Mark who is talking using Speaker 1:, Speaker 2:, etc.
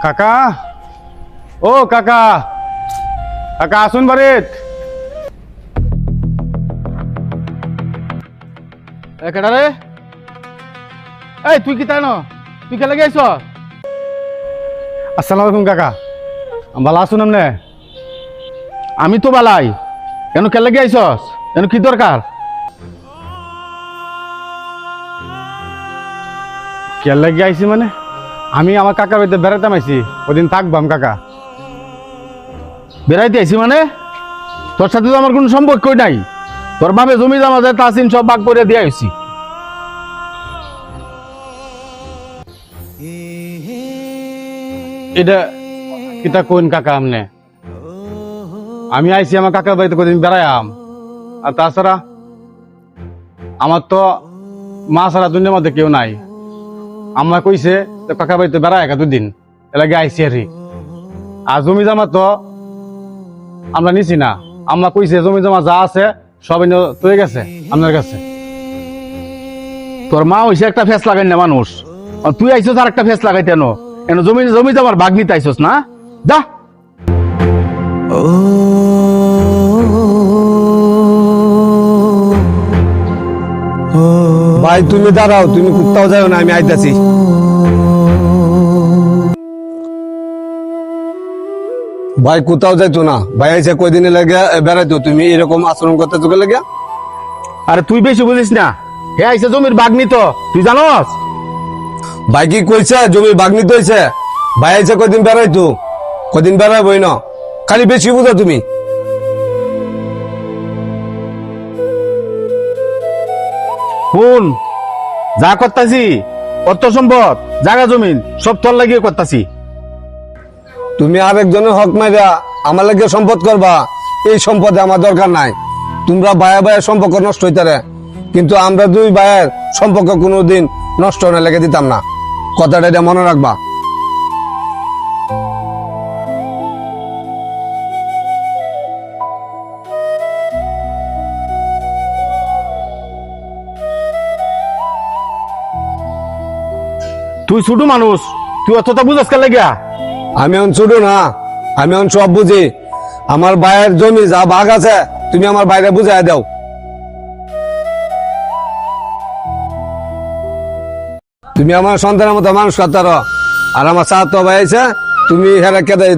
Speaker 1: কাকা, ও কাকা, কাকা আসুন বাড়িত।
Speaker 2: কেডা রে? এই তুই কি তাই ন? তুই কে লাগে আইছ?
Speaker 1: আসসালামু আলাইকুম কাকা, ভালো আসুন আপনি?
Speaker 2: আমি তো বালাই। কেন কে লাগে আইছস? কেন কি দরকার?
Speaker 1: কে লাগি আইছি মানে আমি আমার কাকার বাড়িতে বেড়াতে আইছি, ওদিন থাকবাম কাকা।
Speaker 2: বেড়াইতে আইছি মানে? তোর সাথে তো আমার কোনো সম্পর্কই নাই। তোর বাপে জমি জমা যায় তাসিন সব ভাগ করে দিয়ে আইছি।
Speaker 1: এটা কোন কাকা আমনে? আমি আইছি আমার কাকার বাড়িতে কদিন বেড়াইয়াম, আর তাছাড়া আমার তো মা ছাড়া দুনিয়ার মধ্যে কেউ নাই। আম্মা কইছে তো কাকার বাড়িতে বেড়ায় একা দুদিন, এলাকে আইসি আর জমি জমা তো আমরা নিছি না। আম্মা কইছে জমি জমা যা আছে সব তৈরি গেছে আপনার কাছে।
Speaker 2: তোর মা হইছে একটা ফেস লাগাই না মানুষ, আর তুই আইছস আর একটা ফেস লাগাইতে এনো। এনো জমি জমি জমার ভাগ নিতে আইছস না? যা।
Speaker 3: ভাই তুমি দাঁড়াও, তুমি কোথাও যাও না, আমি আইতাছি। ভাই কোথাও যাইতো না, ভাই আইসা কয়দিনে লাগে বেড়াইতো, তুমি এরকম আচরণ করতে তোকে লাগে?
Speaker 2: আরে তুই বেশি বুঝিস না। হে আইছে জমির ভাগ নিত, তুই জানস?
Speaker 3: ভাই কি কইছে জমির ভাগ নিতে হয়েছে? ভাই আইসা কয়দিন বেড়াইতো, কদিন বেড়াইবই না, খালি বেশি বুঝো তুমি।
Speaker 2: শুন, যা করতাছি অর্থ সম্পদ জায়গা জমিন সব তোর লাগিয়ে করতাছি।
Speaker 3: তুমি আরেকজনের হক মাইরা আমার লাগে সম্পদ করবা, এই সম্পদে আমার দরকার নাই। তোমরা ভাইয়া ভাইয়ের সম্পর্ক নষ্ট হইতারে, কিন্তু আমরা দুই ভাইয়ের সম্পর্ক কোনোদিন নষ্ট না লেগে দিতাম না, কথাটা এটা মনে রাখবা।
Speaker 2: তুই ছোট মানুষ, তুই অতটা বুঝাস কে লাগিয়া?
Speaker 3: আমি এখন ছোট না, আমি এখন সব বুঝি। আমার ভাইয়ের জমি যা ভাগ আছে তুমি আমার বাইরে বুঝাই দাও। তুমি আমার সন্তানের মতো মানুষ করতে আর আমার চার তো ভাই আছে, তুমি হেরা কেটে দিতে